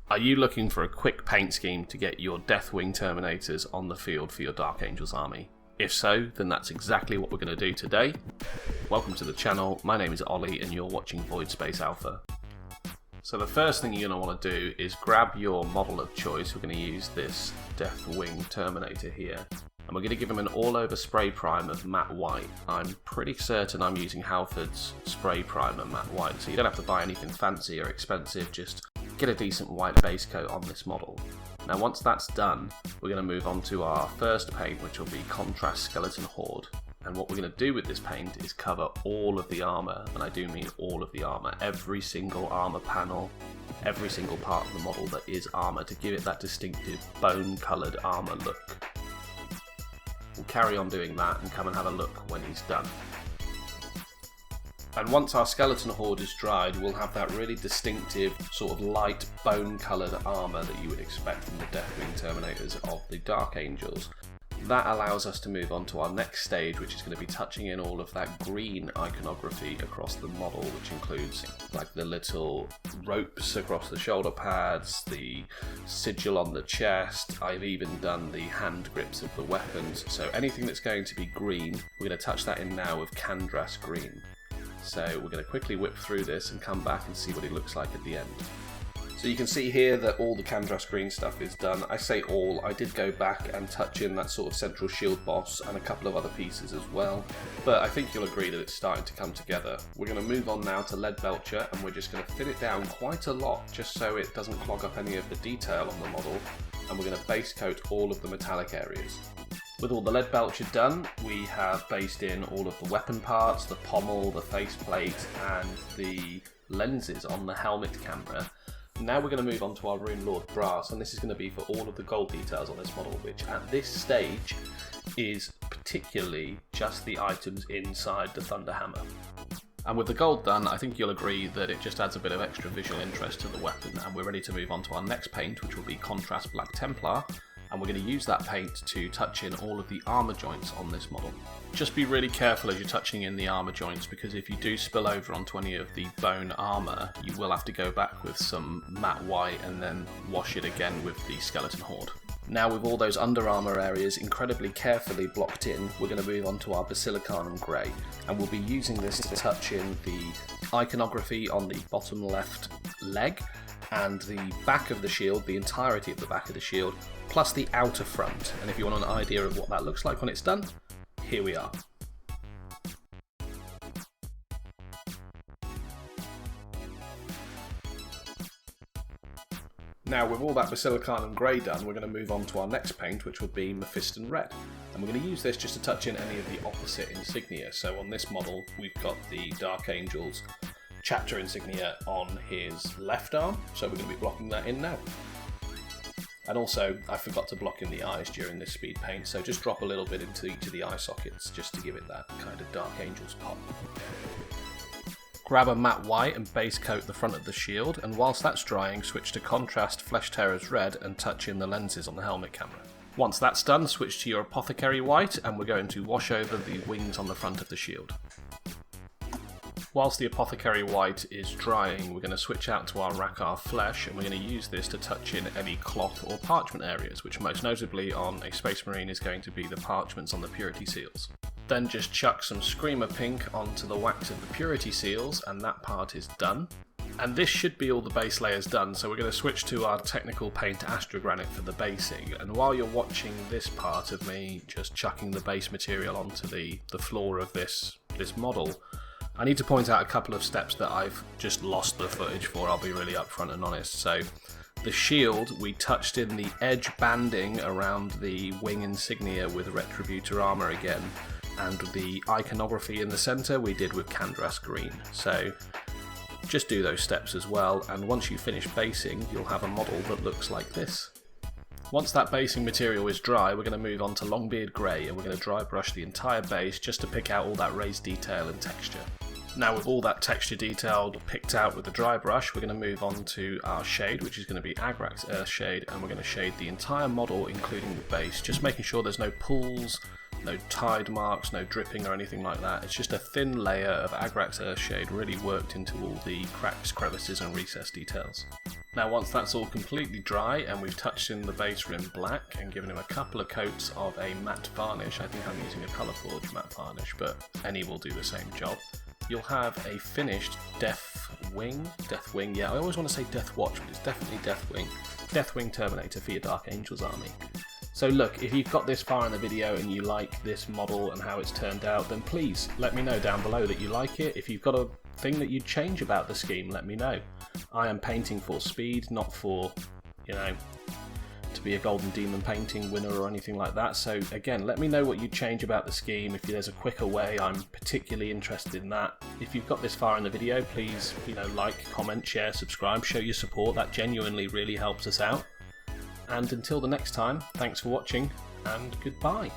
Are you looking for a quick paint scheme to get your Death Wing Terminators on the field for your Dark Angels army? If so, then that's exactly what we're going to do today. Welcome to the channel, my name is Ollie and you're watching Void Space Alpha. So the first thing you're going to want to do is grab your model of choice. We're going to use this Death Wing Terminator here. And we're going to give him an all-over spray prime of matte white. I'm pretty certain I'm using Halfords spray primer matte white, so you don't have to buy anything fancy or expensive, just get a decent white base coat on this model. Now once that's done, we're going to move on to our first paint, which will be Contrast Skeleton Horde. And what we're going to do with this paint is cover all of the armour, and I do mean all of the armour, every single armour panel, every single part of the model that is armour, to give it that distinctive bone-coloured armour look. We'll carry on doing that and come and have a look when he's done. And once our skeleton horde is dried, we'll have that really distinctive sort of light bone-coloured armour that you would expect from the Death Wing Terminators of the Dark Angels. That allows us to move on to our next stage, which is going to be touching in all of that green iconography across the model, which includes like the little ropes across the shoulder pads, the sigil on the chest. I've even done the hand grips of the weapons. So anything that's going to be green, we're going to touch that in now with Khandras green. So we're going to quickly whip through this and come back and see what it looks like at the end. So you can see here that all the Khandras green stuff is done. I say all, I did go back and touch in that sort of central shield boss and a couple of other pieces as well. But I think you'll agree that it's starting to come together. We're going to move on now to Leadbelcher, and we're just going to thin it down quite a lot just so it doesn't clog up any of the detail on the model. And we're going to base coat all of the metallic areas. With all the Leadbelcher done, we have based in all of the weapon parts, the pommel, the faceplate, and the lenses on the helmet camera. Now we're going to move on to our Runelord brass, and this is going to be for all of the gold details on this model, which at this stage is particularly just the items inside the Thunderhammer. And with the gold done, I think you'll agree that it just adds a bit of extra visual interest to the weapon, and we're ready to move on to our next paint, which will be Contrast Black Templar. And we're going to use that paint to touch in all of the armour joints on this model. Just be really careful as you're touching in the armour joints, because if you do spill over onto any of the bone armour, you will have to go back with some matte white and then wash it again with the skeleton horde. Now with all those under armour areas incredibly carefully blocked in, we're going to move on to our Basilicanum Grey, and we'll be using this to touch in the iconography on the bottom left leg, and the back of the shield, the entirety of the back of the shield, plus the outer front. And if you want an idea of what that looks like when it's done, here we are. Now with all that Basilicanum Grey done, we're going to move on to our next paint, which will be Mephiston Red. And we're going to use this just to touch in any of the opposite insignia. So on this model, we've got the Dark Angels chapter insignia on his left arm, so we're going to be blocking that in now. And also, I forgot to block in the eyes during this speed paint, so just drop a little bit into each of the eye sockets just to give it that kind of Dark Angels pop. Grab a matte white and base coat the front of the shield, and whilst that's drying, switch to Contrast Flesh Tearers Red and touch in the lenses on the helmet camera. Once that's done, switch to your Apothecary White, and we're going to wash over the wings on the front of the shield. Whilst the Apothecary White is drying, we're going to switch out to our Rakkar Flesh, and we're going to use this to touch in any cloth or parchment areas, which most notably on a Space Marine is going to be the parchments on the Purity Seals. Then just chuck some Screamer Pink onto the wax of the Purity Seals, and that part is done. And this should be all the base layers done, so we're going to switch to our technical paint astrogranite for the basing. And while you're watching this part of me just chucking the base material onto the floor of this model, I need to point out a couple of steps that I've just lost the footage for, I'll be really upfront and honest. So the shield, we touched in the edge banding around the wing insignia with Retributor armour again, and the iconography in the centre we did with Khandras green. So just do those steps as well, and once you finish basing, you'll have a model that looks like this. Once that basing material is dry, we're going to move on to Longbeard Grey, and we're going to dry brush the entire base just to pick out all that raised detail and texture. Now with all that texture detail picked out with the dry brush, we're going to move on to our shade, which is going to be Agrax EarthShade, and we're going to shade the entire model including the base, just making sure there's no pools, no tide marks, no dripping or anything like that. It's just a thin layer of Agrax EarthShade really worked into all the cracks, crevices and recess details. Now once that's all completely dry and we've touched in the base rim black and given him a couple of coats of a matte varnish, I think I'm using a Colourforge matte varnish, but any will do the same job, you'll have a finished Death Wing, yeah, I always want to say Death Watch, but it's definitely Death Wing Terminator for your Dark Angels army. So look, if you've got this far in the video and you like this model and how it's turned out, then please let me know down below that you like it. If you've got a thing that you'd change about the scheme, let me know. I am painting for speed, not for, you know, to be a Golden Demon painting winner or anything like that. So again, let me know what you'd change about the scheme. If there's a quicker way, I'm particularly interested in that. If you've got this far in the video, please, you know, like, comment, share, subscribe, show your support. That genuinely really helps us out. And until the next time, thanks for watching and goodbye.